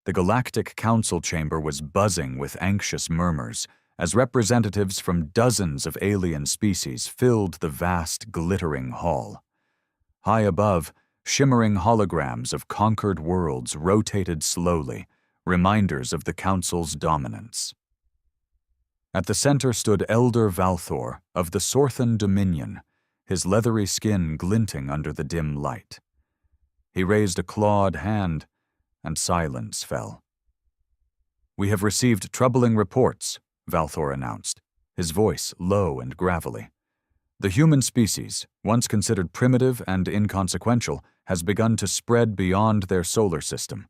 The Galactic Council chamber was buzzing with anxious murmurs as representatives from dozens of alien species filled the vast, glittering hall. High above, shimmering holograms of conquered worlds rotated slowly, reminders of the Council's dominance. At the center stood Elder Valthor of the Sorthan Dominion, his leathery skin glinting under the dim light. He raised a clawed hand, and silence fell. "We have received troubling reports," Valthor announced, his voice low and gravelly. "The human species, once considered primitive and inconsequential, has begun to spread beyond their solar system.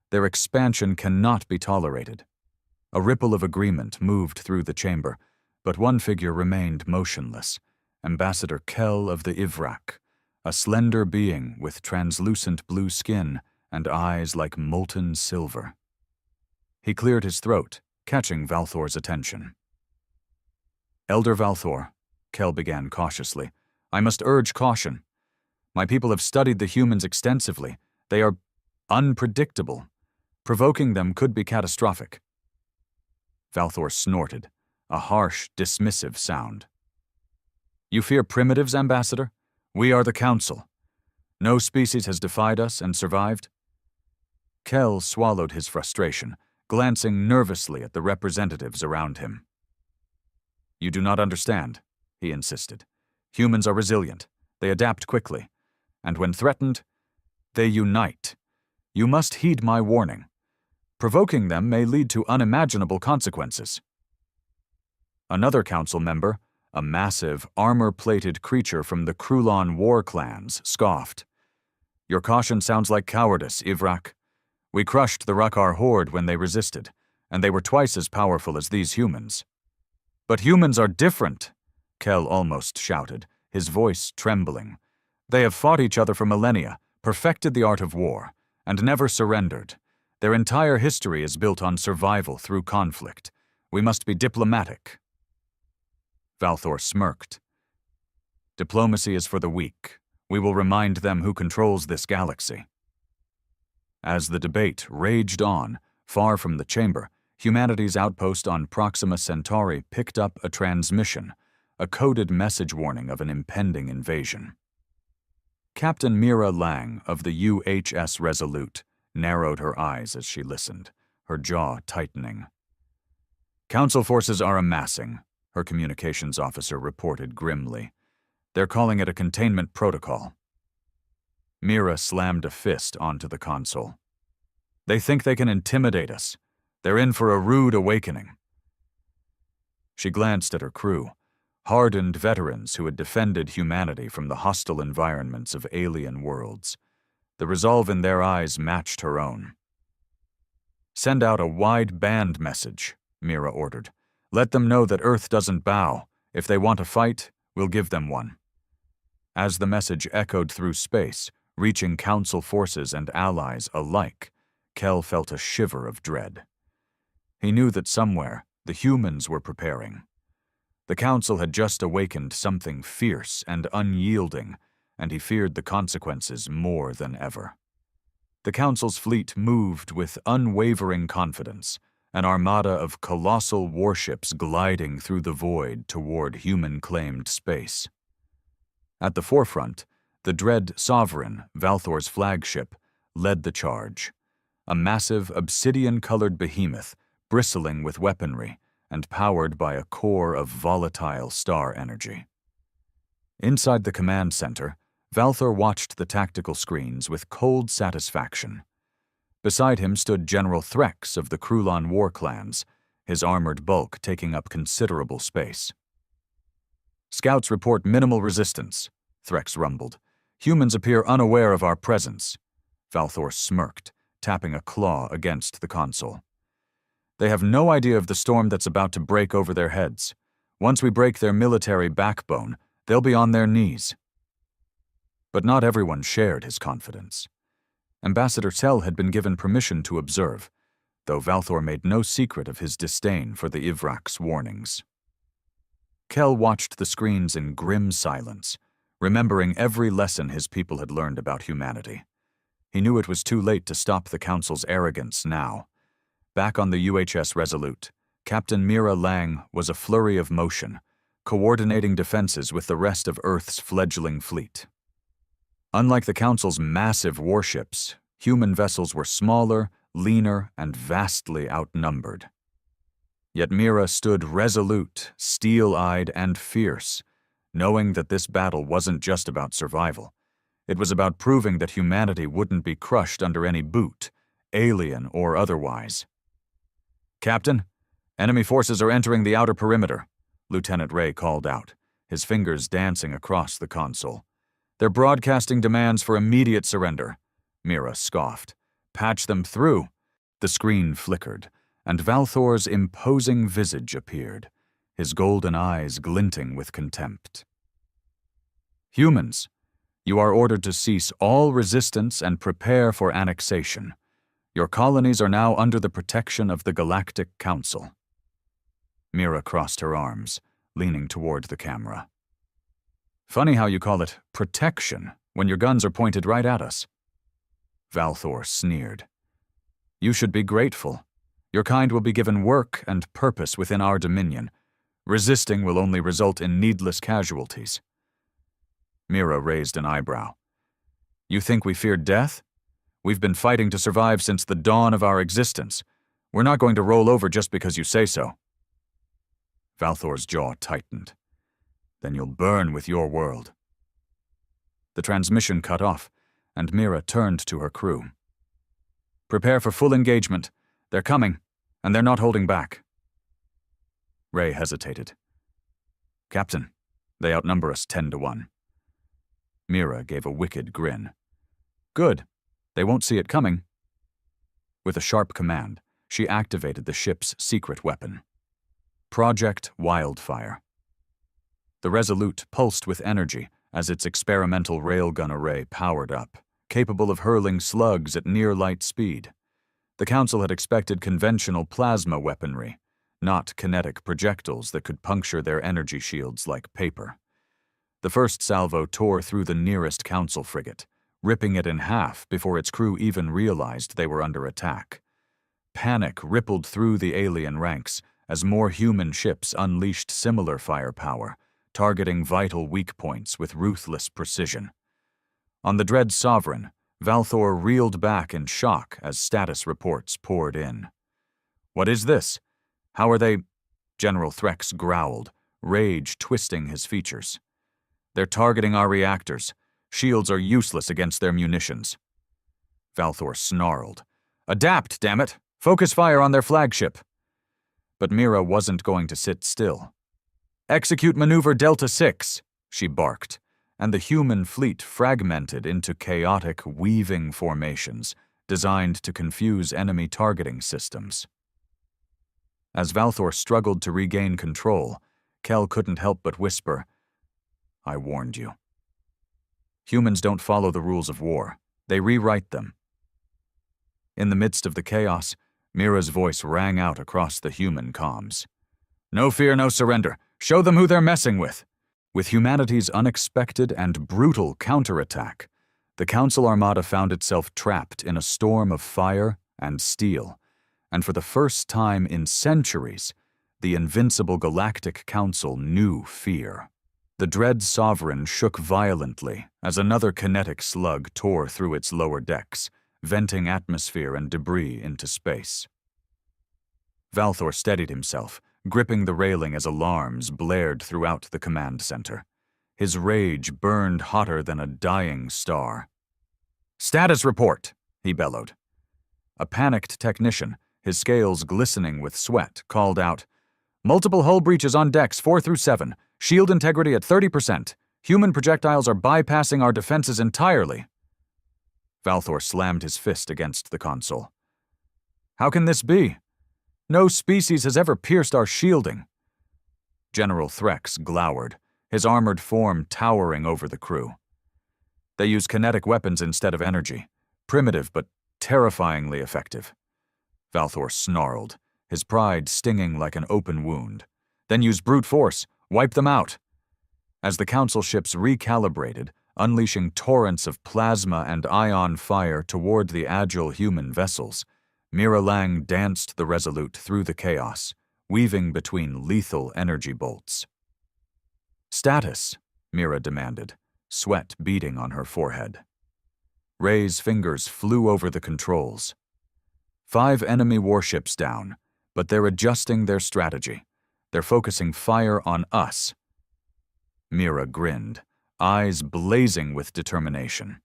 Their expansion cannot be tolerated." A ripple of agreement moved through the chamber, but one figure remained motionless, Ambassador Kell of the Ivrak, a slender being with translucent blue skin and eyes like molten silver. He cleared his throat, catching Valthor's attention. "Elder Valthor," Kell began cautiously, "I must urge caution. My people have studied the humans extensively. They are unpredictable. Provoking them could be catastrophic." Valthor snorted, a harsh, dismissive sound. "You fear primitives, Ambassador? We are the Council. No species has defied us and survived." Kell swallowed his frustration, glancing nervously at the representatives around him. "You do not understand," he insisted. "Humans are resilient. They adapt quickly. And when threatened, they unite. You must heed my warning. Provoking them may lead to unimaginable consequences." Another council member, a massive, armor-plated creature from the Krulon war clans, scoffed. "Your caution sounds like cowardice, Ivrak. We crushed the Rakkar horde when they resisted, and they were twice as powerful as these humans." "But humans are different," Kell almost shouted, his voice trembling. "They have fought each other for millennia, perfected the art of war, and never surrendered. Their entire history is built on survival through conflict. We must be diplomatic." Valthor smirked. "Diplomacy is for the weak. We will remind them who controls this galaxy." As the debate raged on, far from the chamber, humanity's outpost on Proxima Centauri picked up a transmission, a coded message warning of an impending invasion. Captain Mira Lang of the UHS Resolute narrowed her eyes as she listened, her jaw tightening. "Council forces are amassing," her communications officer reported grimly. "They're calling it a containment protocol." Mira slammed a fist onto the console. "They think they can intimidate us. They're in for a rude awakening." She glanced at her crew, hardened veterans who had defended humanity from the hostile environments of alien worlds. The resolve in their eyes matched her own. "Send out a wide-band message," Mira ordered. "Let them know that Earth doesn't bow. If they want a fight, we'll give them one." As the message echoed through space, reaching Council forces and allies alike, Kell felt a shiver of dread. He knew that somewhere, the humans were preparing. The Council had just awakened something fierce and unyielding, and he feared the consequences more than ever. The Council's fleet moved with unwavering confidence, an armada of colossal warships gliding through the void toward human-claimed space. At the forefront, the dread Sovereign, Valthor's flagship, led the charge, a massive obsidian-colored behemoth bristling with weaponry and powered by a core of volatile star energy. Inside the command center, Valthor watched the tactical screens with cold satisfaction. Beside him stood General Threx of the Krulon war clans, his armored bulk taking up considerable space. "Scouts report minimal resistance," Threx rumbled. "Humans appear unaware of our presence." Valthor smirked, tapping a claw against the console. "They have no idea of the storm that's about to break over their heads. Once we break their military backbone, they'll be on their knees." But not everyone shared his confidence. Ambassador Tell had been given permission to observe, though Valthor made no secret of his disdain for the Ivrak's warnings. Kell watched the screens in grim silence, remembering every lesson his people had learned about humanity. He knew it was too late to stop the Council's arrogance now. Back on the UHS Resolute, Captain Mira Lang was a flurry of motion, coordinating defenses with the rest of Earth's fledgling fleet. Unlike the Council's massive warships, human vessels were smaller, leaner, and vastly outnumbered. Yet Mira stood resolute, steel-eyed, and fierce, knowing that this battle wasn't just about survival. It was about proving that humanity wouldn't be crushed under any boot, alien or otherwise. "Captain, enemy forces are entering the outer perimeter," Lieutenant Ray called out, his fingers dancing across the console. "They're broadcasting demands for immediate surrender." Mira scoffed. "Patch them through." The screen flickered, and Valthor's imposing visage appeared, his golden eyes glinting with contempt. "Humans, you are ordered to cease all resistance and prepare for annexation. Your colonies are now under the protection of the Galactic Council." Mira crossed her arms, leaning toward the camera. "Funny how you call it protection when your guns are pointed right at us." Valthor sneered. "You should be grateful. Your kind will be given work and purpose within our dominion. Resisting will only result in needless casualties." Mira raised an eyebrow. "You think we fear death? We've been fighting to survive since the dawn of our existence. We're not going to roll over just because you say so." Valthor's jaw tightened. "Then you'll burn with your world." The transmission cut off, and Mira turned to her crew. "Prepare for full engagement. They're coming, and they're not holding back." Ray hesitated. "Captain, they outnumber us 10-1. Mira gave a wicked grin. "Good. They won't see it coming." With a sharp command, she activated the ship's secret weapon. Project Wildfire. The Resolute pulsed with energy as its experimental railgun array powered up, capable of hurling slugs at near-light speed. The Council had expected conventional plasma weaponry, not kinetic projectiles that could puncture their energy shields like paper. The first salvo tore through the nearest Council frigate, ripping it in half before its crew even realized they were under attack. Panic rippled through the alien ranks as more human ships unleashed similar firepower, targeting vital weak points with ruthless precision. On the Dread Sovereign, Valthor reeled back in shock as status reports poured in. "What is this? How are they—" General Threx growled, rage twisting his features. "They're targeting our reactors. Shields are useless against their munitions." Valthor snarled. "Adapt, damn it! Focus fire on their flagship." But Mira wasn't going to sit still. "Execute Maneuver Delta 6, she barked, and the human fleet fragmented into chaotic, weaving formations designed to confuse enemy targeting systems. As Valthor struggled to regain control, Kel couldn't help but whisper, "I warned you." Humans don't follow the rules of war. They rewrite them. In the midst of the chaos, Mira's voice rang out across the human comms. "No fear, no surrender. Show them who they're messing with." With humanity's unexpected and brutal counterattack, the Council Armada found itself trapped in a storm of fire and steel, and for the first time in centuries, the invincible Galactic Council knew fear. The Dread Sovereign shook violently as another kinetic slug tore through its lower decks, venting atmosphere and debris into space. Valthor steadied himself, gripping the railing as alarms blared throughout the command center. His rage burned hotter than a dying star. "Status report!" he bellowed. A panicked technician, his scales glistening with sweat, called out, "Multiple hull breaches on decks 4 through 7. Shield integrity at 30%. Human projectiles are bypassing our defenses entirely." Valthor slammed his fist against the console. "How can this be? No species has ever pierced our shielding." General Threx glowered, his armored form towering over the crew. "They use kinetic weapons instead of energy. Primitive but terrifyingly effective." Valthor snarled, his pride stinging like an open wound. "Then use brute force. Wipe them out." As the Council ships recalibrated, unleashing torrents of plasma and ion fire toward the agile human vessels. Mira Lang danced the Resolute through the chaos, weaving between lethal energy bolts. "Status," Mira demanded, sweat beading on her forehead. Ray's fingers flew over the controls. 5 enemy warships down, but they're adjusting their strategy. They're focusing fire on us. Mira grinned, eyes blazing with determination.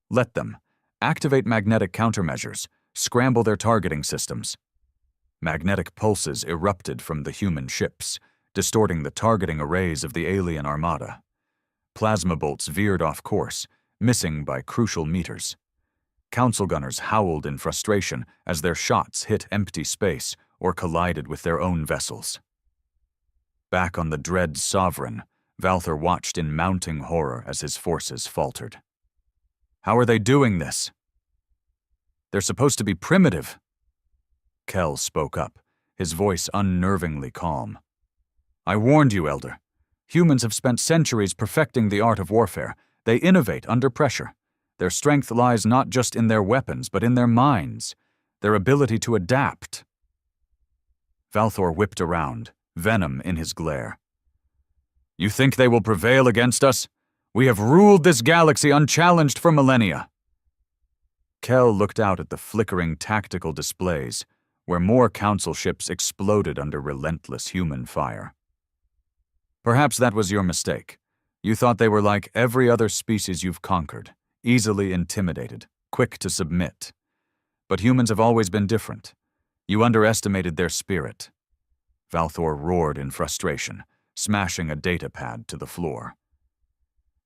Let them. Activate magnetic countermeasures. Scramble their targeting systems. Magnetic pulses erupted from the human ships, distorting the targeting arrays of the alien armada. Plasma bolts veered off course, missing by crucial meters. Council gunners howled in frustration as their shots hit empty space or collided with their own vessels. Back on the Dread Sovereign, Valthor watched in mounting horror as his forces faltered. "How are they doing this?" "They're supposed to be primitive." Kell spoke up, his voice unnervingly calm. "I warned you, Elder. Humans have spent centuries perfecting the art of warfare. They innovate under pressure. Their strength lies not just in their weapons, but in their minds, their ability to adapt." Valthor whipped around, venom in his glare. "You think they will prevail against us? We have ruled this galaxy unchallenged for millennia." Kell looked out at the flickering tactical displays, where more council ships exploded under relentless human fire. "Perhaps that was your mistake. You thought they were like every other species you've conquered, easily intimidated, quick to submit. But humans have always been different. You underestimated their spirit." Valthor roared in frustration, smashing a data pad to the floor.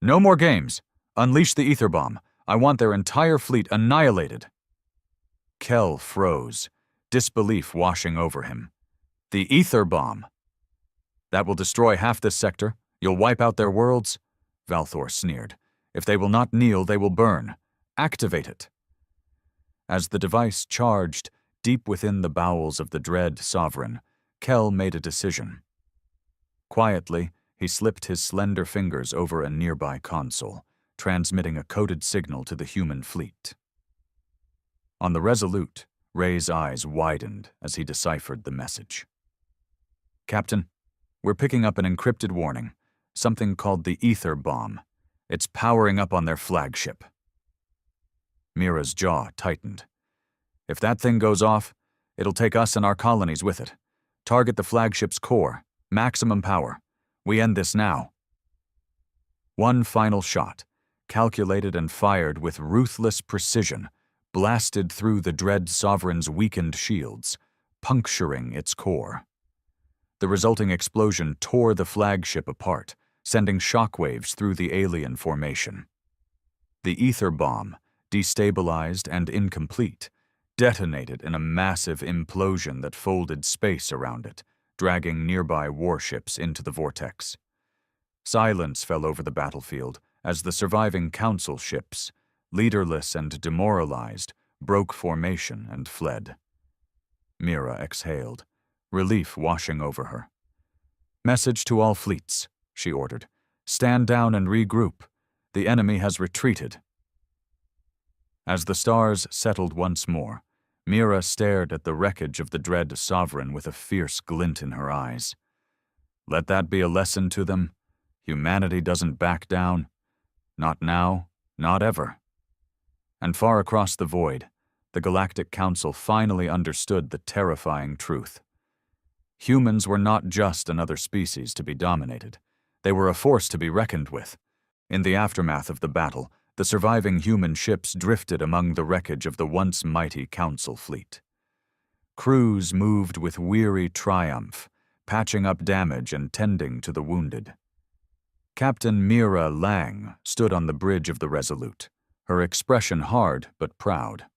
"No more games. Unleash the ether bomb. I want their entire fleet annihilated." Kell froze, disbelief washing over him. "The ether bomb? That will destroy half this sector. You'll wipe out their worlds?" Valthor sneered. "If they will not kneel, they will burn. Activate it." As the device charged deep within the bowels of the Dread Sovereign, Kell made a decision. Quietly, he slipped his slender fingers over a nearby console, transmitting a coded signal to the human fleet. On the Resolute, Ray's eyes widened as he deciphered the message. "Captain, we're picking up an encrypted warning, something called the ether bomb. It's powering up on their flagship." Mira's jaw tightened. "If that thing goes off, it'll take us and our colonies with it. Target the flagship's core, maximum power. We end this now." One final shot, calculated and fired with ruthless precision, blasted through the Dread Sovereign's weakened shields, puncturing its core. The resulting explosion tore the flagship apart, sending shockwaves through the alien formation. The ether bomb, destabilized and incomplete, detonated in a massive implosion that folded space around it, dragging nearby warships into the vortex. Silence fell over the battlefield as the surviving council ships, leaderless and demoralized, broke formation and fled. Mira exhaled, relief washing over her. "Message to all fleets," she ordered. "Stand down and regroup. The enemy has retreated." As the stars settled once more, Mira stared at the wreckage of the Dread Sovereign with a fierce glint in her eyes. Let that be a lesson to them. Humanity doesn't back down. Not now, not ever. And far across the void, the Galactic Council finally understood the terrifying truth. Humans were not just another species to be dominated. They were a force to be reckoned with. In the aftermath of the battle, the surviving human ships drifted among the wreckage of the once mighty Council fleet. Crews moved with weary triumph, patching up damage and tending to the wounded. Captain Mira Lang stood on the bridge of the Resolute, her expression hard but proud.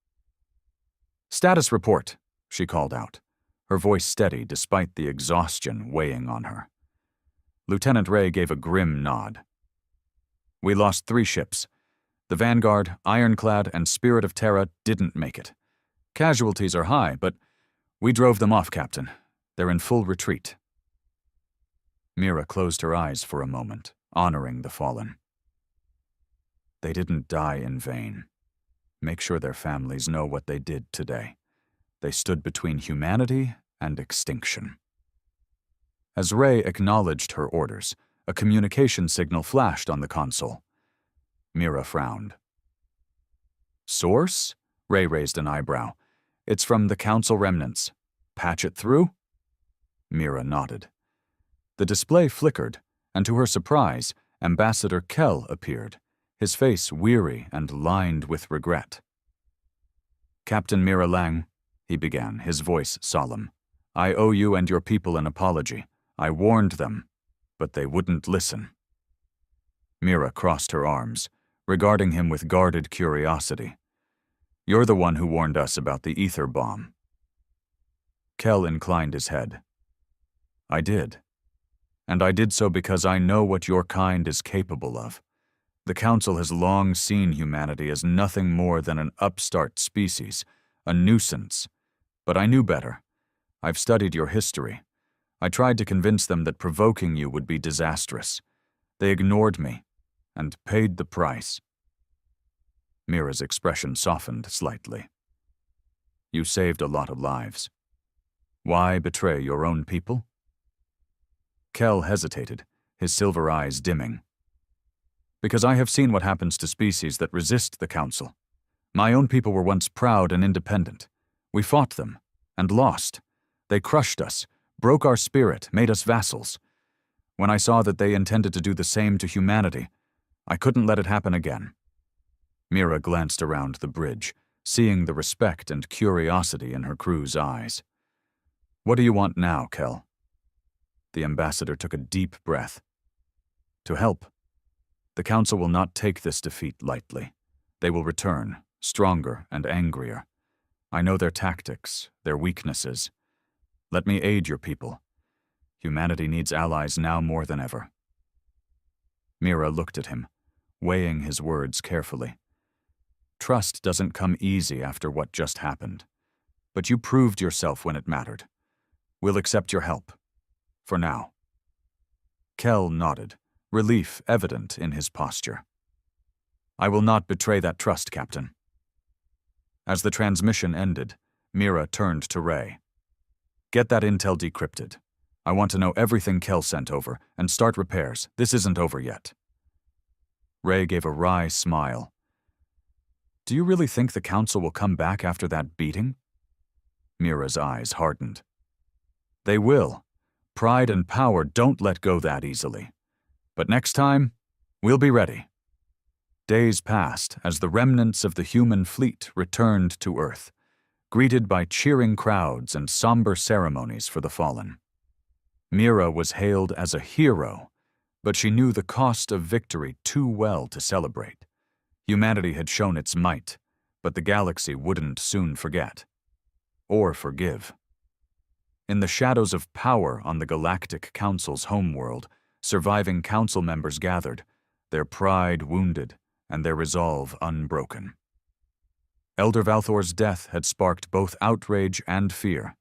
"Status report," she called out, her voice steady despite the exhaustion weighing on her. Lieutenant Ray gave a grim nod. "We lost 3 ships. The Vanguard, Ironclad, and Spirit of Terra didn't make it. Casualties are high, but we drove them off, Captain. They're in full retreat." Mira closed her eyes for a moment, honoring the fallen. They didn't die in vain. Make sure their families know what they did today. They stood between humanity and extinction. As Ray acknowledged her orders, a communication signal flashed on the console. Mira frowned. Source? Ray raised an eyebrow. It's from the Council remnants. Patch it through? Mira nodded. The display flickered, and to her surprise, Ambassador Kell appeared, his face weary and lined with regret. Captain Mira Lang, he began, his voice solemn. I owe you and your people an apology. I warned them, but they wouldn't listen. Mira crossed her arms, regarding him with guarded curiosity. You're the one who warned us about the ether bomb. Kell inclined his head. I did. And I did so because I know what your kind is capable of. The Council has long seen humanity as nothing more than an upstart species, a nuisance. But I knew better. I've studied your history. I tried to convince them that provoking you would be disastrous. They ignored me and paid the price. Mira's expression softened slightly. You saved a lot of lives. Why betray your own people? Kell hesitated, his silver eyes dimming. Because I have seen what happens to species that resist the Council. My own people were once proud and independent. We fought them, and lost. They crushed us, broke our spirit, made us vassals. When I saw that they intended to do the same to humanity, I couldn't let it happen again. Mira glanced around the bridge, seeing the respect and curiosity in her crew's eyes. What do you want now, Kell? The ambassador took a deep breath. To help. The Council will not take this defeat lightly. They will return, stronger and angrier. I know their tactics, their weaknesses. Let me aid your people. Humanity needs allies now more than ever. Mira looked at him, weighing his words carefully. Trust doesn't come easy after what just happened. But you proved yourself when it mattered. We'll accept your help. For now. Kell nodded, relief evident in his posture. I will not betray that trust, Captain. As the transmission ended, Mira turned to Ray. Get that intel decrypted. I want to know everything Kell sent over, and start repairs. This isn't over yet. Ray gave a wry smile. Do you really think the Council will come back after that beating? Mira's eyes hardened. They will. Pride and power don't let go that easily. But next time, we'll be ready. Days passed as the remnants of the human fleet returned to Earth, greeted by cheering crowds and somber ceremonies for the fallen. Mira was hailed as a hero, but she knew the cost of victory too well to celebrate. Humanity had shown its might, but the galaxy wouldn't soon forget. Or forgive. In the shadows of power on the Galactic Council's homeworld, surviving Council members gathered, their pride wounded and their resolve unbroken. Elder Valthor's death had sparked both outrage and fear,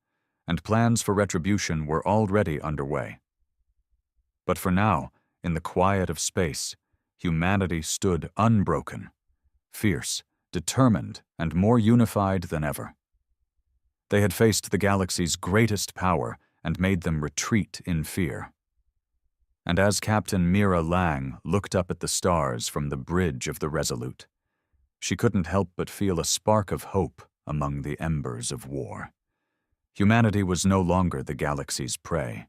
and plans for retribution were already underway. But for now, in the quiet of space, humanity stood unbroken, fierce, determined, and more unified than ever. They had faced the galaxy's greatest power and made them retreat in fear. And as Captain Mira Lang looked up at the stars from the bridge of the Resolute, she couldn't help but feel a spark of hope among the embers of war. Humanity was no longer the galaxy's prey.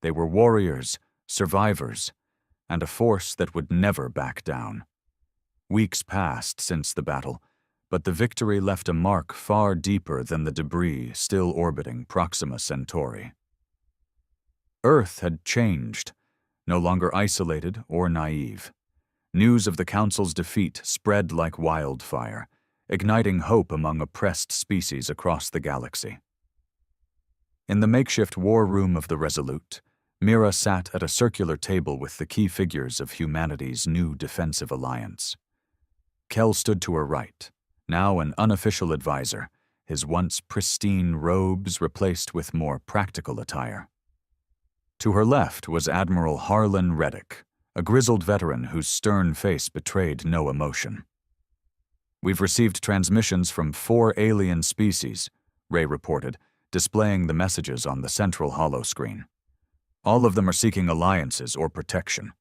They were warriors, survivors, and a force that would never back down. Weeks passed since the battle, but the victory left a mark far deeper than the debris still orbiting Proxima Centauri. Earth had changed, no longer isolated or naive. News of the Council's defeat spread like wildfire, igniting hope among oppressed species across the galaxy. In the makeshift war room of the Resolute, Mira sat at a circular table with the key figures of humanity's new defensive alliance. Kell stood to her right, now an unofficial advisor, his once pristine robes replaced with more practical attire. To her left was Admiral Harlan Reddick, a grizzled veteran whose stern face betrayed no emotion. "We've received transmissions from 4 alien species," Ray reported, displaying the messages on the central holoscreen. "All of them are seeking alliances or protection.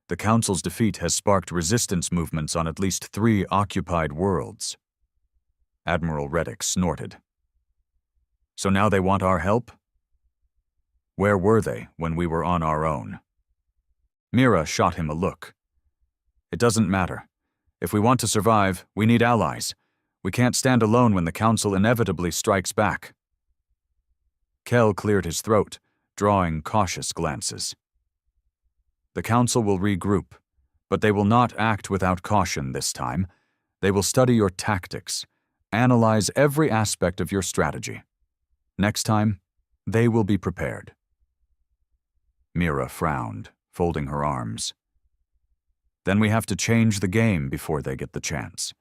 The Council's defeat has sparked resistance movements on at least 3 occupied worlds." Admiral Reddick snorted. "So now they want our help?" "Where were they when we were on our own?" Mira shot him a look. "It doesn't matter. If we want to survive, we need allies. We can't stand alone when the Council inevitably strikes back." Kel cleared his throat, drawing cautious glances. "The Council will regroup, but they will not act without caution this time. They will study your tactics, analyze every aspect of your strategy. Next time, they will be prepared." Mira frowned, folding her arms. "Then we have to change the game before they get the chance.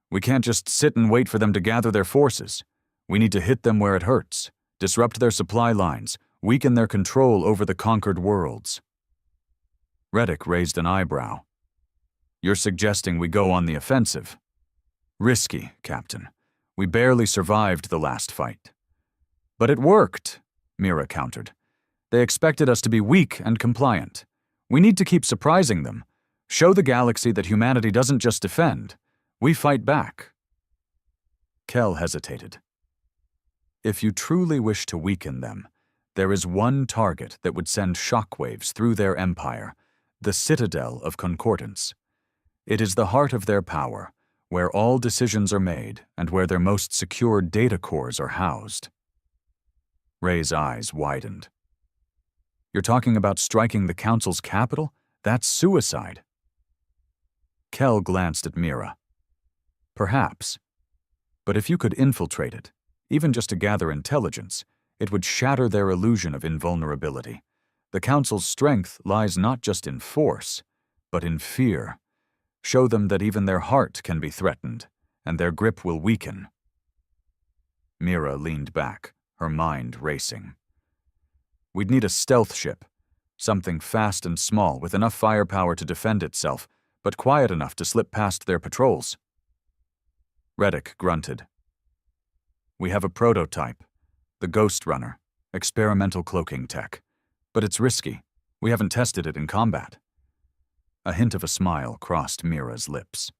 We can't just sit and wait for them to gather their forces. We need to hit them where it hurts, disrupt their supply lines, weaken their control over the conquered worlds." Reddick raised an eyebrow. "You're suggesting we go on the offensive?" "Risky, Captain. We barely survived the last fight." "But it worked," Mira countered. "They expected us to be weak and compliant. We need to keep surprising them. Show the galaxy that humanity doesn't just defend. We fight back." Kel hesitated. "If you truly wish to weaken them, there is one target that would send shockwaves through their empire, the Citadel of Concordance. It is the heart of their power, where all decisions are made and where their most secure data cores are housed." Ray's eyes widened. "You're talking about striking the Council's capital? That's suicide." Kel glanced at Mira. "Perhaps. But if you could infiltrate it, even just to gather intelligence, it would shatter their illusion of invulnerability. The Council's strength lies not just in force, but in fear. Show them that even their heart can be threatened, and their grip will weaken." Mira leaned back, her mind racing. "We'd need a stealth ship, something fast and small with enough firepower to defend itself, but quiet enough to slip past their patrols." Reddick grunted. "We have a prototype, the Ghost Runner, experimental cloaking tech. But it's risky. We haven't tested it in combat." A hint of a smile crossed Mira's lips.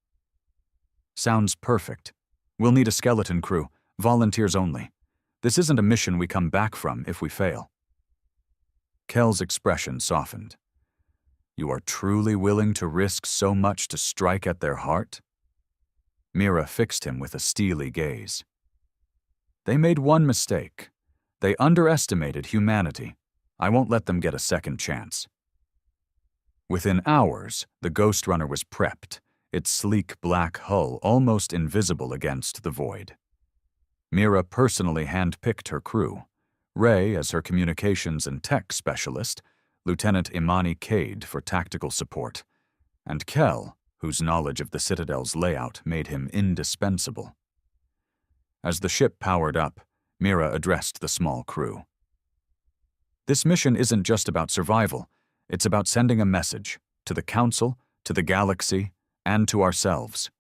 "Sounds perfect. We'll need a skeleton crew, volunteers only. This isn't a mission we come back from if we fail." Kel's expression softened. "You are truly willing to risk so much to strike at their heart?" Mira fixed him with a steely gaze. "They made one mistake. They underestimated humanity. I won't let them get a second chance." Within hours, the Ghost Runner was prepped, its sleek black hull almost invisible against the void. Mira personally handpicked her crew, Ray as her communications and tech specialist, Lieutenant Imani Cade for tactical support, and Kel, whose knowledge of the Citadel's layout made him indispensable. As the ship powered up, Mira addressed the small crew. "This mission isn't just about survival. It's about sending a message to the Council, to the galaxy, and to ourselves.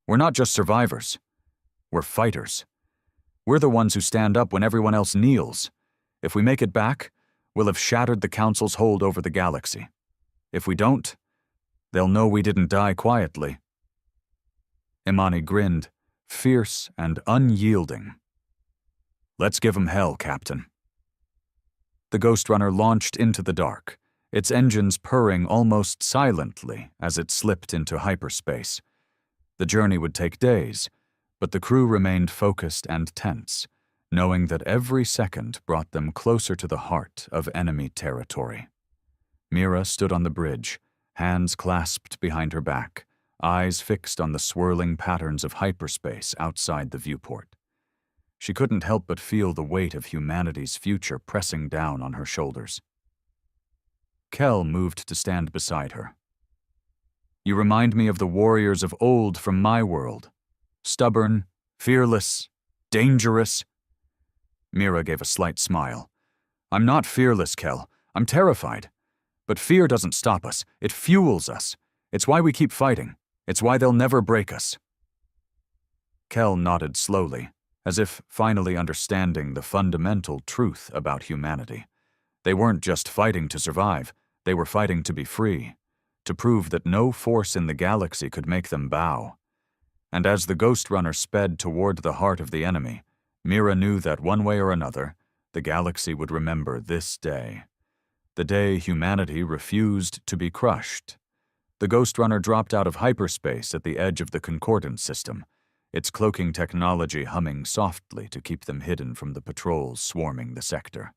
We're not just survivors. We're fighters. We're the ones who stand up when everyone else kneels. If we make it back, we'll have shattered the Council's hold over the galaxy. If we don't, they'll know we didn't die quietly." Imani grinned, fierce and unyielding. "Let's give 'em hell, Captain." The Ghost Runner launched into the dark, its engines purring almost silently as it slipped into hyperspace. The journey would take days, but the crew remained focused and tense, knowing that every second brought them closer to the heart of enemy territory. Mira stood on the bridge, hands clasped behind her back, eyes fixed on the swirling patterns of hyperspace outside the viewport. She couldn't help but feel the weight of humanity's future pressing down on her shoulders. Kel moved to stand beside her. "You remind me of the warriors of old from my world. Stubborn, fearless, dangerous." Mira gave a slight smile. "I'm not fearless, Kel. I'm terrified. But fear doesn't stop us. It fuels us. It's why we keep fighting. It's why they'll never break us. Kel nodded slowly, as if finally understanding the fundamental truth about humanity. They weren't just fighting to survive. They were fighting to be free, to prove that no force in the galaxy could make them bow. And as the Ghost Runner sped toward the heart of the enemy, Mira knew that one way or another, the galaxy would remember this day. The day humanity refused to be crushed. The Ghost Runner dropped out of hyperspace at the edge of the Concordance system, its cloaking technology humming softly to keep them hidden from the patrols swarming the sector.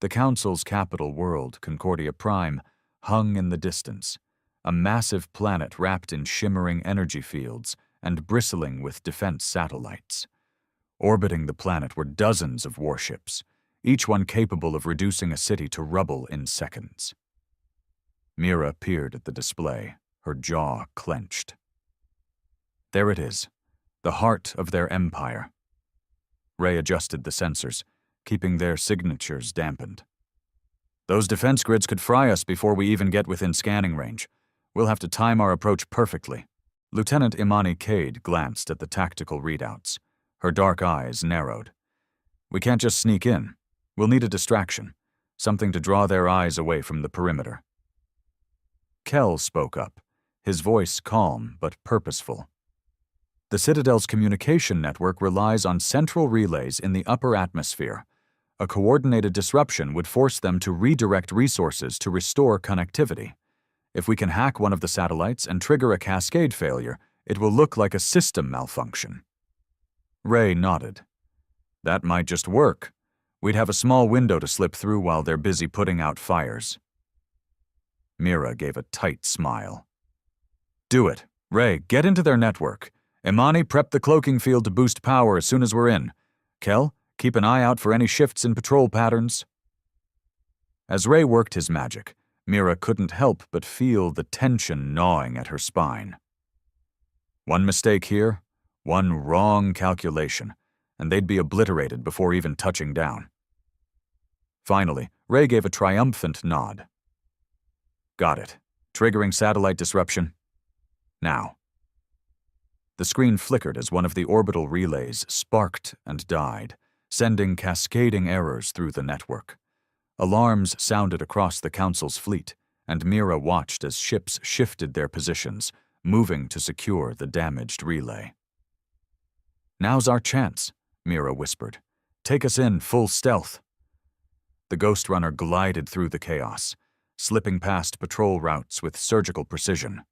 The Council's capital world, Concordia Prime, hung in the distance, a massive planet wrapped in shimmering energy fields and bristling with defense satellites. Orbiting the planet were dozens of warships, each one capable of reducing a city to rubble in seconds. Mira peered at the display, her jaw clenched. There it is, the heart of their empire. Ray adjusted the sensors, keeping their signatures dampened. Those defense grids could fry us before we even get within scanning range. We'll have to time our approach perfectly. Lieutenant Imani Cade glanced at the tactical readouts. Her dark eyes narrowed. We can't just sneak in. We'll need a distraction, something to draw their eyes away from the perimeter. Kel spoke up, his voice calm but purposeful. The Citadel's communication network relies on central relays in the upper atmosphere. A coordinated disruption would force them to redirect resources to restore connectivity. If we can hack one of the satellites and trigger a cascade failure, it will look like a system malfunction. Ray nodded. That might just work. We'd have a small window to slip through while they're busy putting out fires. Mira gave a tight smile. Do it. Ray, get into their network. Imani, prep the cloaking field to boost power as soon as we're in. Kel, keep an eye out for any shifts in patrol patterns. As Ray worked his magic, Mira couldn't help but feel the tension gnawing at her spine. One mistake here, one wrong calculation, and they'd be obliterated before even touching down. Finally, Ray gave a triumphant nod. Got it. Triggering satellite disruption. Now. The screen flickered as one of the orbital relays sparked and died, sending cascading errors through the network. Alarms sounded across the Council's fleet, and Mira watched as ships shifted their positions, moving to secure the damaged relay. Now's our chance, Mira whispered. Take us in full stealth. The Ghost Runner glided through the chaos, slipping past patrol routes with surgical precision.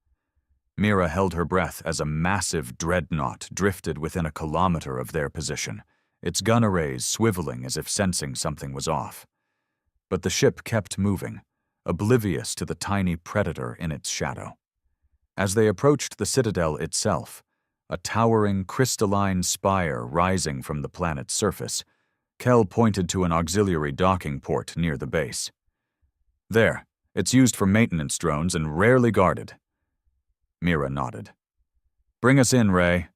Mira held her breath as a massive dreadnought drifted within a kilometer of their position, its gun arrays swiveling as if sensing something was off. But the ship kept moving, oblivious to the tiny predator in its shadow. As they approached the Citadel itself, a towering crystalline spire rising from the planet's surface, Kel pointed to an auxiliary docking port near the base. There, it's used for maintenance drones and rarely guarded. Mira nodded. Bring us in, Ray.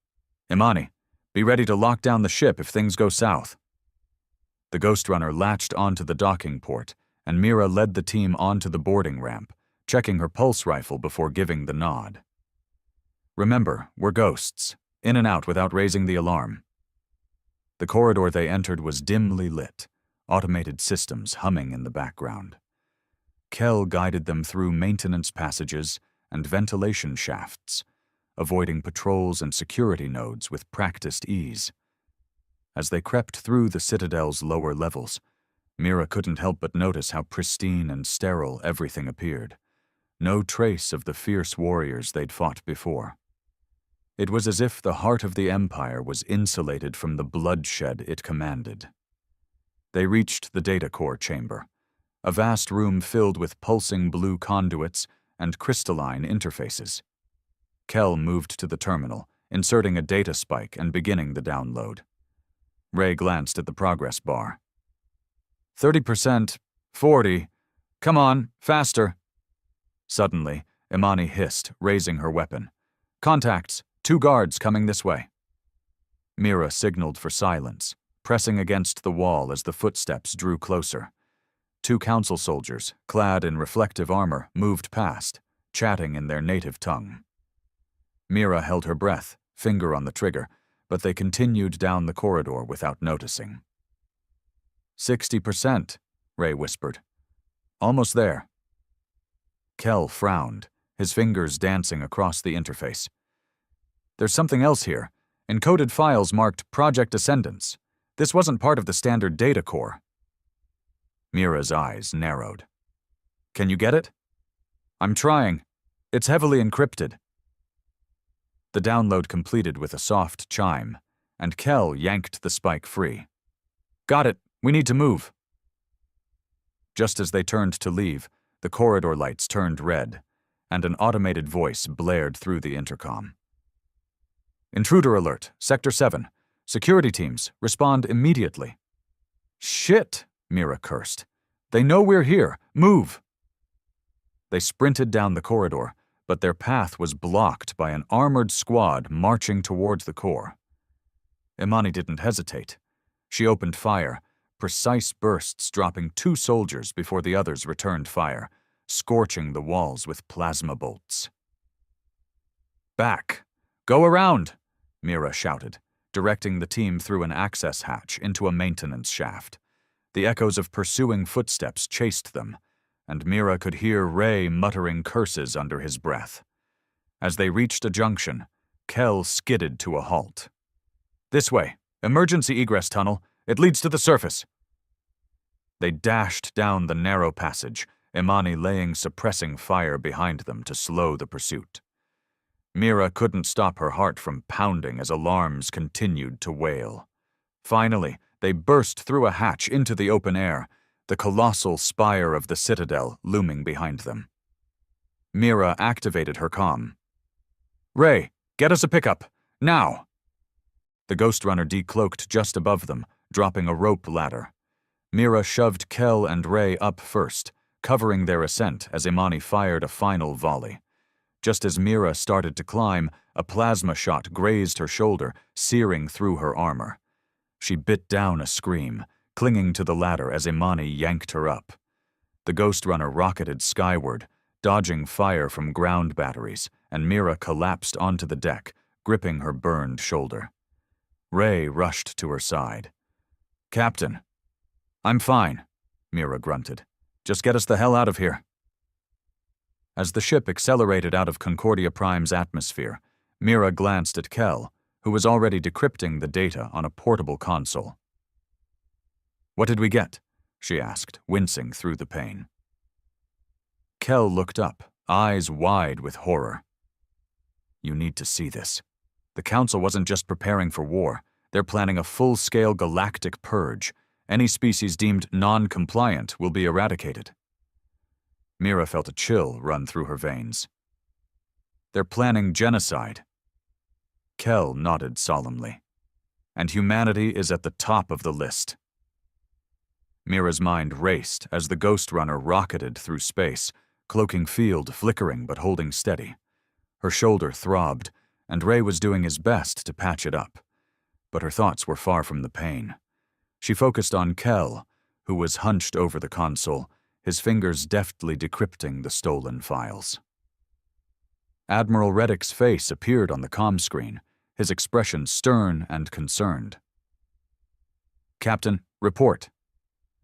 Imani, be ready to lock down the ship if things go south. The Ghost Runner latched onto the docking port, and Mira led the team onto the boarding ramp, checking her pulse rifle before giving the nod. Remember, we're ghosts, in and out without raising the alarm. The corridor they entered was dimly lit, automated systems humming in the background. Kel guided them through maintenance passages and ventilation shafts, avoiding patrols and security nodes with practiced ease. As they crept through the Citadel's lower levels, Mira couldn't help but notice how pristine and sterile everything appeared. No trace of the fierce warriors they'd fought before. It was as if the heart of the Empire was insulated from the bloodshed it commanded. They reached the data core chamber, a vast room filled with pulsing blue conduits and crystalline interfaces. Kel moved to the terminal, inserting a data spike and beginning the download. Ray glanced at the progress bar. 30%, 40, come on, faster. Suddenly, Imani hissed, raising her weapon. Contacts, 2 guards coming this way. Mira signaled for silence, pressing against the wall as the footsteps drew closer. 2 council soldiers, clad in reflective armor, moved past, chatting in their native tongue. Mira held her breath, finger on the trigger, but they continued down the corridor without noticing. 60%, Ray whispered. Almost there. Kel frowned, his fingers dancing across the interface. There's something else here. Encoded files marked Project Ascendance. This wasn't part of the standard data core. Mira's eyes narrowed. Can you get it? I'm trying. It's heavily encrypted. The download completed with a soft chime, and Kel yanked the spike free. Got it. We need to move. Just as they turned to leave, the corridor lights turned red, and an automated voice blared through the intercom. Intruder alert, Sector 7. Security teams, respond immediately. Shit, Mira cursed. They know we're here. Move! They sprinted down the corridor, but their path was blocked by an armored squad marching towards the core. Imani didn't hesitate. She opened fire, precise bursts dropping 2 soldiers before the others returned fire, scorching the walls with plasma bolts. Back! Go around! Mira shouted, directing the team through an access hatch into a maintenance shaft. The echoes of pursuing footsteps chased them, and Mira could hear Ray muttering curses under his breath. As they reached a junction, Kel skidded to a halt. This way, emergency egress tunnel. It leads to the surface. They dashed down the narrow passage, Imani laying suppressing fire behind them to slow the pursuit. Mira couldn't stop her heart from pounding as alarms continued to wail. Finally, they burst through a hatch into the open air, the colossal spire of the citadel looming behind them. Mira activated her comm. Ray, get us a pickup, now! The Ghost Runner decloaked just above them, dropping a rope ladder. Mira shoved Kel and Ray up first, covering their ascent as Imani fired a final volley. Just as Mira started to climb, a plasma shot grazed her shoulder, searing through her armor. She bit down a scream, clinging to the ladder as Imani yanked her up. The Ghost Runner rocketed skyward, dodging fire from ground batteries, and Mira collapsed onto the deck, gripping her burned shoulder. Ray rushed to her side. Captain. I'm fine, Mira grunted. Just get us the hell out of here. As the ship accelerated out of Concordia Prime's atmosphere, Mira glanced at Kel, who was already decrypting the data on a portable console. What did we get? She asked, wincing through the pain. Kel looked up, eyes wide with horror. You need to see this. The Council wasn't just preparing for war. They're planning a full-scale galactic purge. Any species deemed non-compliant will be eradicated. Mira felt a chill run through her veins. They're planning genocide. Kel nodded solemnly. And humanity is at the top of the list. Mira's mind raced as the Ghost Runner rocketed through space, cloaking field flickering but holding steady. Her shoulder throbbed, and Ray was doing his best to patch it up. But her thoughts were far from the pain. She focused on Kel, who was hunched over the console, his fingers deftly decrypting the stolen files. Admiral Reddick's face appeared on the comm screen, his expression stern and concerned. Captain, report.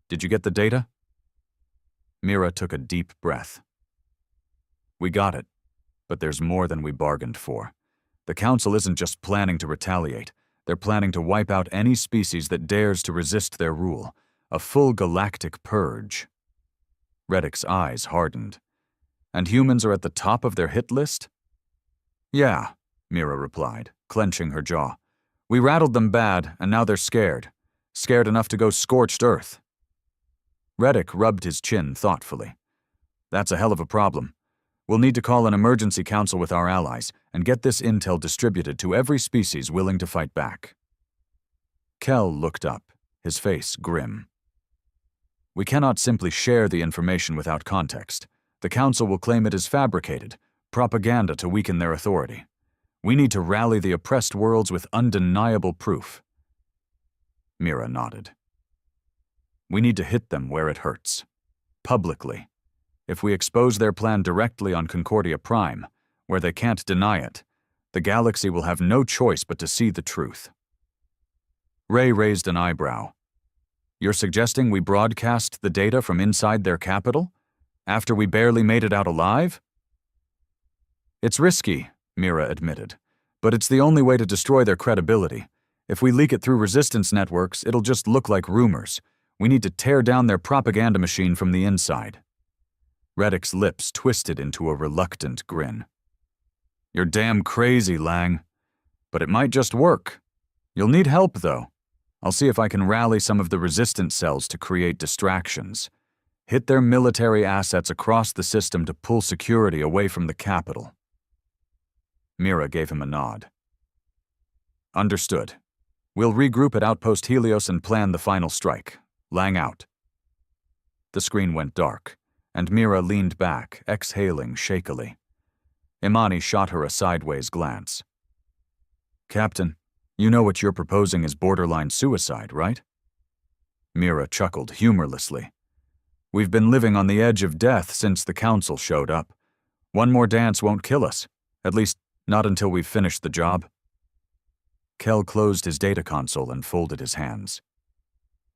Did you get the data? Mira took a deep breath. We got it, but there's more than we bargained for. The Council isn't just planning to retaliate. They're planning to wipe out any species that dares to resist their rule. A full galactic purge. Reddick's eyes hardened. And humans are at the top of their hit list? Yeah, Mira replied, clenching her jaw. We rattled them bad, and now they're scared. Scared enough to go scorched earth. Reddick rubbed his chin thoughtfully. That's a hell of a problem. We'll need to call an emergency council with our allies and get this intel distributed to every species willing to fight back. Kel looked up, his face grim. We cannot simply share the information without context. The council will claim it is fabricated, propaganda to weaken their authority. We need to rally the oppressed worlds with undeniable proof. Mira nodded. We need to hit them where it hurts. publicly. If we expose their plan directly on Concordia Prime, where they can't deny it, the galaxy will have no choice but to see the truth." Ray raised an eyebrow. "You're suggesting we broadcast the data from inside their capital? After we barely made it out alive?" "It's risky," Mira admitted, "but it's the only way to destroy their credibility. If we leak it through resistance networks, it'll just look like rumors. We need to tear down their propaganda machine from the inside." Reddick's lips twisted into a reluctant grin. "You're damn crazy, Lang. But it might just work. You'll need help, though. I'll see if I can rally some of the resistance cells to create distractions. Hit their military assets across the system to pull security away from the capital." Mira gave him a nod. "Understood. We'll regroup at Outpost Helios and plan the final strike. Lang out." The screen went dark, and Mira leaned back, exhaling shakily. Imani shot her a sideways glance. "Captain, you know what you're proposing is borderline suicide, right?" Mira chuckled humorlessly. "We've been living on the edge of death since the Council showed up. One more dance won't kill us, at least not until we've finished the job." Kel closed his data console and folded his hands.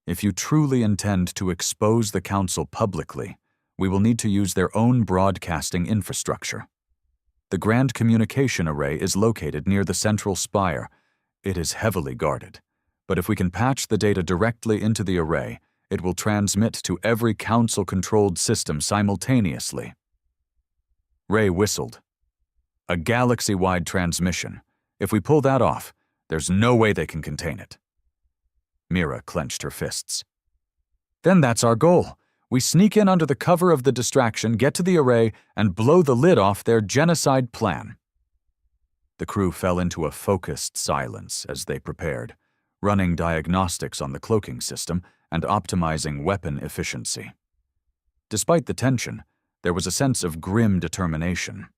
"If you truly intend to expose the Council publicly, we will need to use their own broadcasting infrastructure. The Grand Communication Array is located near the central spire. It is heavily guarded, but if we can patch the data directly into the array, it will transmit to every Council-controlled system simultaneously." Ray whistled. "A galaxy-wide transmission. If we pull that off, there's no way they can contain it." Mira clenched her fists. "Then that's our goal. We sneak in under the cover of the distraction, get to the array, and blow the lid off their genocide plan." The crew fell into a focused silence as they prepared, running diagnostics on the cloaking system and optimizing weapon efficiency. Despite the tension, there was a sense of grim determination.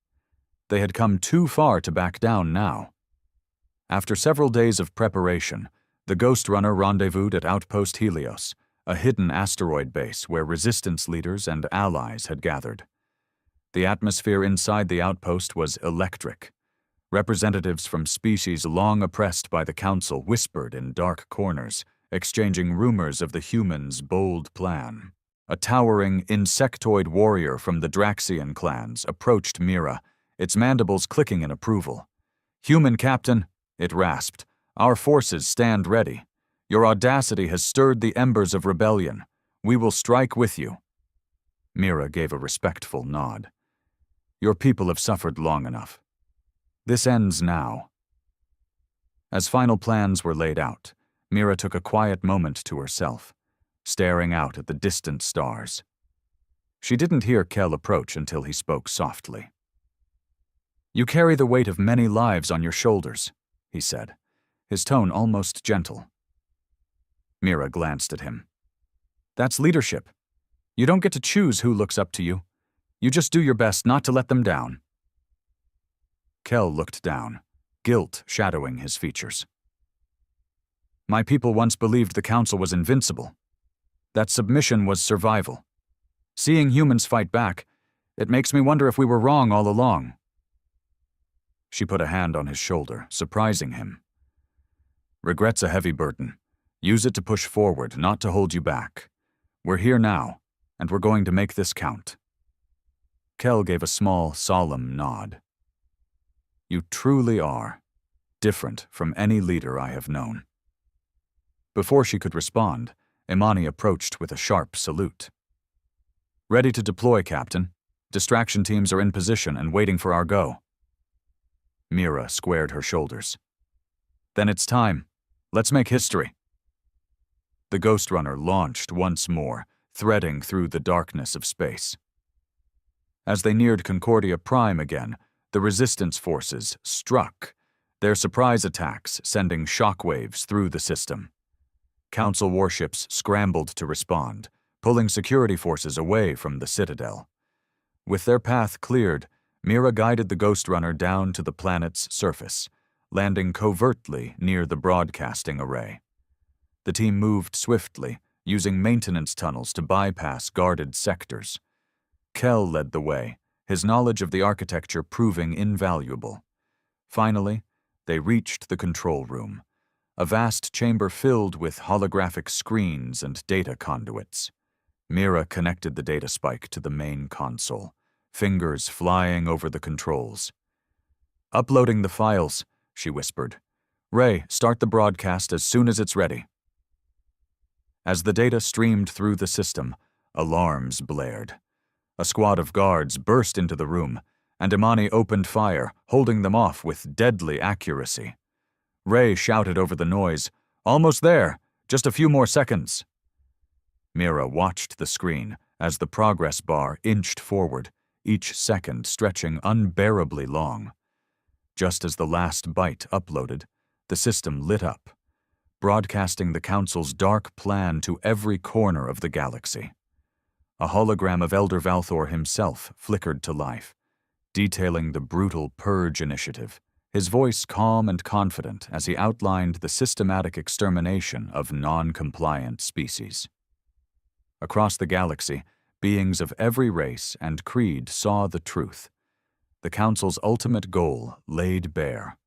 They had come too far to back down now. After several days of preparation, the Ghost Runner rendezvoused at Outpost Helios, a hidden asteroid base where resistance leaders and allies had gathered. The atmosphere inside the outpost was electric. Representatives from species long oppressed by the Council whispered in dark corners, exchanging rumors of the humans' bold plan. A towering insectoid warrior from the Draxian clans approached Mira, its mandibles clicking in approval. "Human Captain," it rasped, "our forces stand ready. Your audacity has stirred the embers of rebellion. We will strike with you." Mira gave a respectful nod. "Your people have suffered long enough. This ends now." As final plans were laid out, Mira took a quiet moment to herself, staring out at the distant stars. She didn't hear Kel approach until he spoke softly. "You carry the weight of many lives on your shoulders," he said, his tone almost gentle. Mira glanced at him. "That's leadership. You don't get to choose who looks up to you. You just do your best not to let them down." Kel looked down, guilt shadowing his features. "My people once believed the Council was invincible. That submission was survival. Seeing humans fight back, it makes me wonder if we were wrong all along." She put a hand on his shoulder, surprising him. "Regret's a heavy burden. Use it to push forward, not to hold you back. We're here now, and we're going to make this count." Kel gave a small, solemn nod. "You truly are different from any leader I have known." Before she could respond, Imani approached with a sharp salute. "Ready to deploy, Captain. Distraction teams are in position and waiting for our go." Mira squared her shoulders. "Then it's time. Let's make history." The Ghost Runner launched once more, threading through the darkness of space. As they neared Concordia Prime again, the resistance forces struck, their surprise attacks sending shockwaves through the system. Council warships scrambled to respond, pulling security forces away from the Citadel. With their path cleared, Mira guided the Ghost Runner down to the planet's surface, landing covertly near the broadcasting array. The team moved swiftly, using maintenance tunnels to bypass guarded sectors. Kel led the way, his knowledge of the architecture proving invaluable. Finally, they reached the control room, a vast chamber filled with holographic screens and data conduits. Mira connected the data spike to the main console, fingers flying over the controls. "Uploading the files," she whispered. "Ray, start the broadcast as soon as it's ready." As the data streamed through the system, alarms blared. A squad of guards burst into the room, and Imani opened fire, holding them off with deadly accuracy. Ray shouted over the noise, "Almost there! Just a few more seconds!" Mira watched the screen as the progress bar inched forward, each second stretching unbearably long. Just as the last byte uploaded, the system lit up, broadcasting the Council's dark plan to every corner of the galaxy. A hologram of Elder Valthor himself flickered to life, detailing the brutal Purge initiative, his voice calm and confident as he outlined the systematic extermination of non-compliant species. Across the galaxy, beings of every race and creed saw the truth. The Council's ultimate goal laid bare.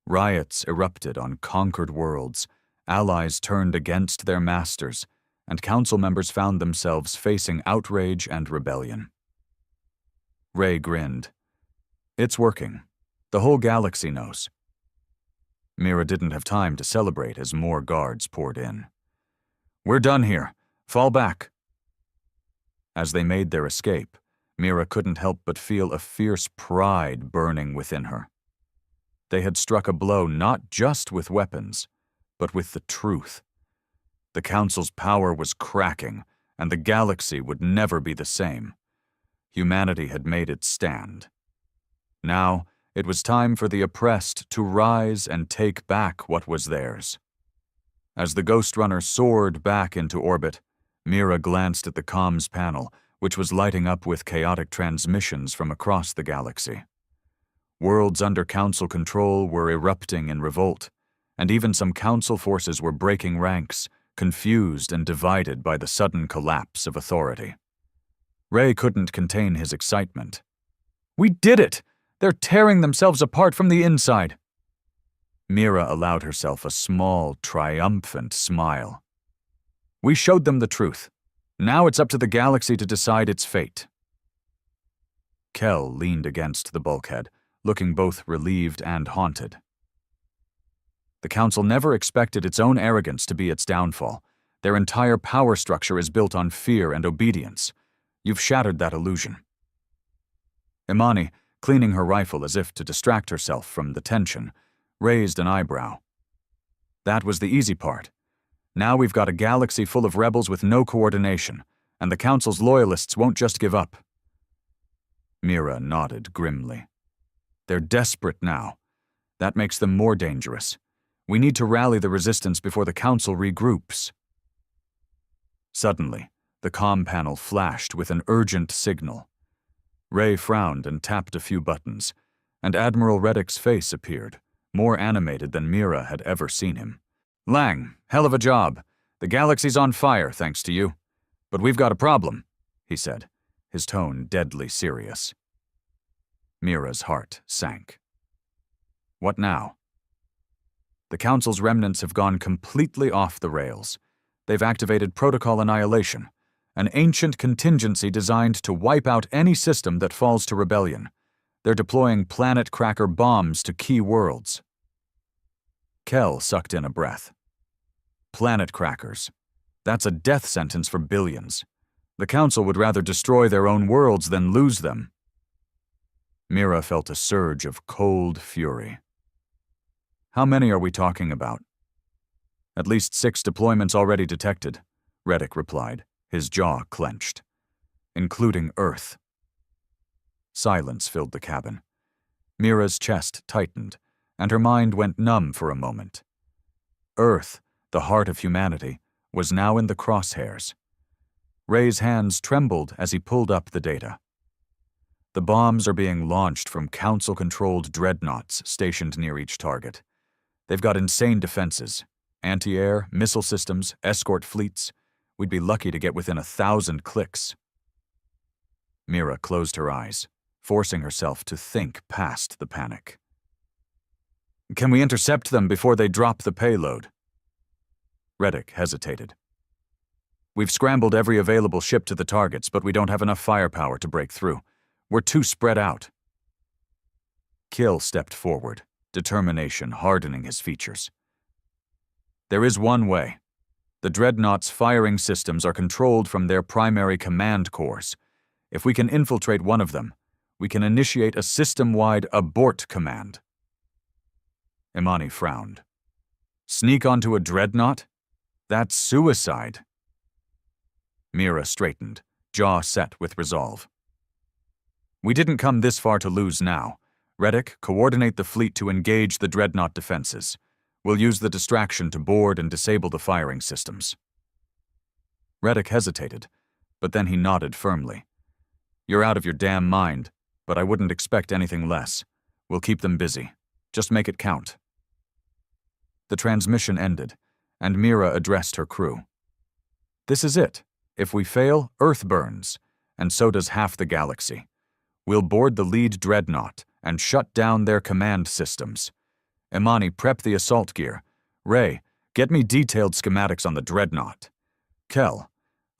Riots erupted on conquered worlds, allies turned against their masters, and Council members found themselves facing outrage and rebellion. Ray grinned. "It's working. The whole galaxy knows." Mira didn't have time to celebrate as more guards poured in. "We're done here. Fall back." As they made their escape, Mira couldn't help but feel a fierce pride burning within her. They had struck a blow not just with weapons, but with the truth. The Council's power was cracking, and the galaxy would never be the same. Humanity had made its stand. Now, it was time for the oppressed to rise and take back what was theirs. As the Ghost Runner soared back into orbit, Mira glanced at the comms panel, which was lighting up with chaotic transmissions from across the galaxy. Worlds under Council control were erupting in revolt, and even some Council forces were breaking ranks, confused and divided by the sudden collapse of authority. Ray couldn't contain his excitement. "We did it! They're tearing themselves apart from the inside!" Mira allowed herself a small, triumphant smile. "We showed them the truth. Now it's up to the galaxy to decide its fate." Kel leaned against the bulkhead, looking both relieved and haunted. The Council never expected its own arrogance to be its downfall. Their entire power structure is built on fear and obedience. You've shattered that illusion. Imani, cleaning her rifle as if to distract herself from the tension, raised an eyebrow. "That was the easy part. Now we've got a galaxy full of rebels with no coordination, and the Council's loyalists won't just give up." Mira nodded grimly. "They're desperate now. That makes them more dangerous. We need to rally the resistance before the Council regroups." Suddenly, the comm panel flashed with an urgent signal. Ray frowned and tapped a few buttons, and Admiral Reddick's face appeared, more animated than Mira had ever seen him. "Lang, hell of a job. The galaxy's on fire, thanks to you. But we've got a problem," he said, his tone deadly serious. Mira's heart sank. "What now?" "The Council's remnants have gone completely off the rails. They've activated Protocol Annihilation, an ancient contingency designed to wipe out any system that falls to rebellion. They're deploying planet cracker bombs to key worlds." Kel sucked in a breath. Planet crackers. That's a death sentence for billions. The Council would rather destroy their own worlds than lose them. Mira felt a surge of cold fury. "How many are we talking about?" "At least 6 deployments already detected," Reddick replied, his jaw clenched. "Including Earth." Silence filled the cabin. Mira's chest tightened, and her mind went numb for a moment. Earth, the heart of humanity, was now in the crosshairs. Ray's hands trembled as he pulled up the data. The bombs are being launched from Council-controlled dreadnoughts stationed near each target. They've got insane defenses, anti-air, missile systems, escort fleets. We'd be lucky to get within 1,000 clicks. Mira closed her eyes, forcing herself to think past the panic. Can we intercept them before they drop the payload? Reddick hesitated. We've scrambled every available ship to the targets, but we don't have enough firepower to break through. We're too spread out. Kill stepped forward, determination hardening his features. There is one way. The Dreadnought's firing systems are controlled from their primary command cores. If we can infiltrate one of them, we can initiate a system-wide abort command. Imani frowned. Sneak onto a Dreadnought? That's suicide. Mira straightened, jaw set with resolve. We didn't come this far to lose now. Reddick, coordinate the fleet to engage the Dreadnought defenses. We'll use the distraction to board and disable the firing systems. Reddick hesitated, but then he nodded firmly. You're out of your damn mind, but I wouldn't expect anything less. We'll keep them busy. Just make it count. The transmission ended, and Mira addressed her crew. This is it. If we fail, Earth burns, and so does half the galaxy. We'll board the lead Dreadnought and shut down their command systems. Imani, prep the assault gear. Ray, get me detailed schematics on the Dreadnought. Kel,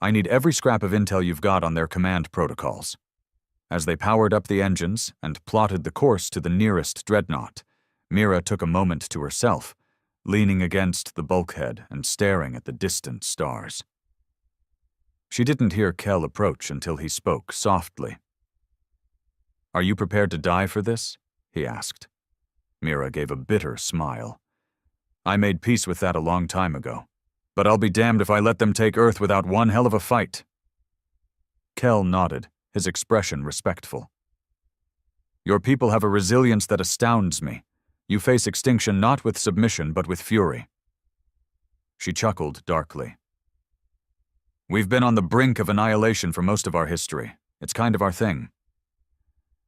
I need every scrap of intel you've got on their command protocols. As they powered up the engines and plotted the course to the nearest Dreadnought, Mira took a moment to herself, leaning against the bulkhead and staring at the distant stars. She didn't hear Kel approach until he spoke softly. Are you prepared to die for this? He asked. Mira gave a bitter smile. I made peace with that a long time ago, but I'll be damned if I let them take Earth without one hell of a fight. Kel nodded, his expression respectful. Your people have a resilience that astounds me. You face extinction not with submission but with fury. She chuckled darkly. We've been on the brink of annihilation for most of our history. It's kind of our thing.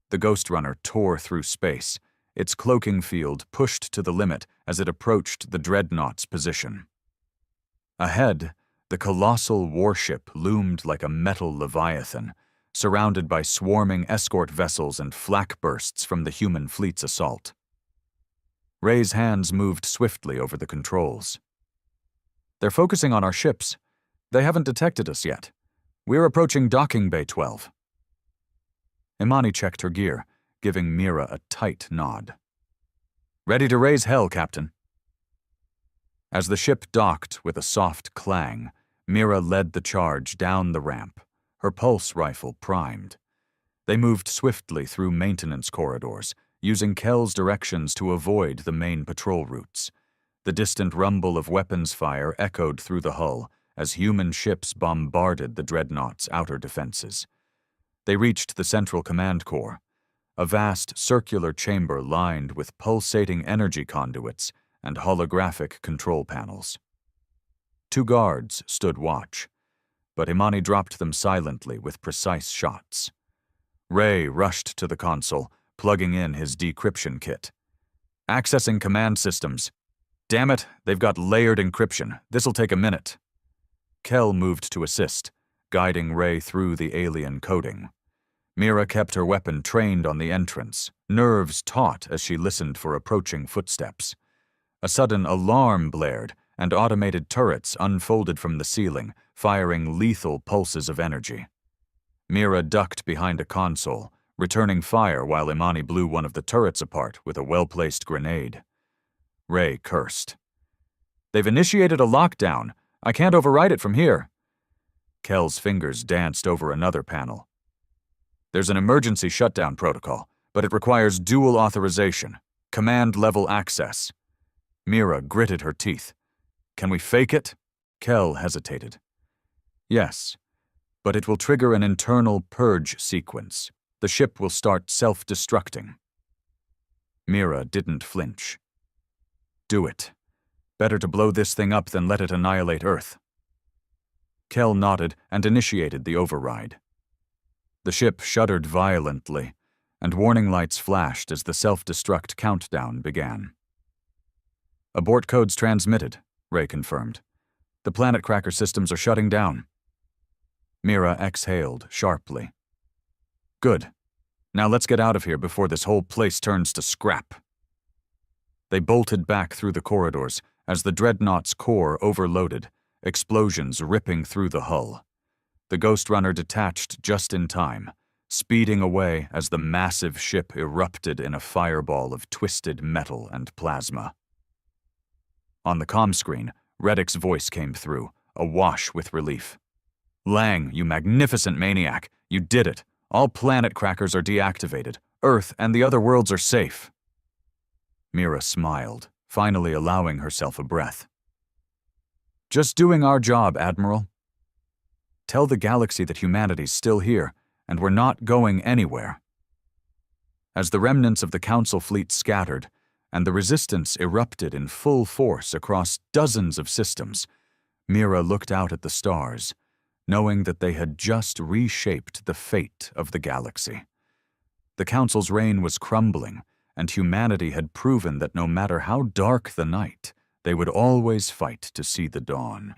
The Ghost Runner tore through space, its cloaking field pushed to the limit as it approached the Dreadnought's position. Ahead, the colossal warship loomed like a metal leviathan, surrounded by swarming escort vessels and flak bursts from the human fleet's assault. Ray's hands moved swiftly over the controls. They're focusing on our ships. They haven't detected us yet. We're approaching Docking Bay 12. Imani checked her gear, giving Mira a tight nod. Ready to raise hell, Captain. As the ship docked with a soft clang, Mira led the charge down the ramp, her pulse rifle primed. They moved swiftly through maintenance corridors, using Kel's directions to avoid the main patrol routes. The distant rumble of weapons fire echoed through the hull as human ships bombarded the Dreadnought's outer defenses. They reached the central command core, a vast circular chamber lined with pulsating energy conduits and holographic control panels. 2 guards stood watch, but Imani dropped them silently with precise shots. Ray rushed to the console, plugging in his decryption kit. Accessing command systems. Damn it, they've got layered encryption. This'll take a minute. Kel moved to assist, guiding Ray through the alien coding. Mira kept her weapon trained on the entrance, nerves taut as she listened for approaching footsteps. A sudden alarm blared, and automated turrets unfolded from the ceiling, firing lethal pulses of energy. Mira ducked behind a console, returning fire while Imani blew one of the turrets apart with a well-placed grenade. Ray cursed. They've initiated a lockdown. I can't override it from here. Kel's fingers danced over another panel. There's an emergency shutdown protocol, but it requires dual authorization, command-level access. Mira gritted her teeth. Can we fake it? Kel hesitated. Yes, but it will trigger an internal purge sequence. The ship will start self-destructing. Mira didn't flinch. Do it. Better to blow this thing up than let it annihilate Earth. Kel nodded and initiated the override. The ship shuddered violently, and warning lights flashed as the self-destruct countdown began. Abort codes transmitted, Ray confirmed. The planet cracker systems are shutting down. Mira exhaled sharply. Good. Now let's get out of here before this whole place turns to scrap. They bolted back through the corridors as the dreadnought's core overloaded, explosions ripping through the hull. The Ghost Runner detached just in time, speeding away as the massive ship erupted in a fireball of twisted metal and plasma. On the comm screen, Reddick's voice came through, awash with relief. Lang, you magnificent maniac, you did it. All planet crackers are deactivated. Earth and the other worlds are safe. Mira smiled, finally allowing herself a breath. Just doing our job, Admiral. Tell the galaxy that humanity's still here, and we're not going anywhere. As the remnants of the Council fleet scattered, and the resistance erupted in full force across dozens of systems, Mira looked out at the stars, knowing that they had just reshaped the fate of the galaxy. The Council's reign was crumbling, and humanity had proven that no matter how dark the night, they would always fight to see the dawn.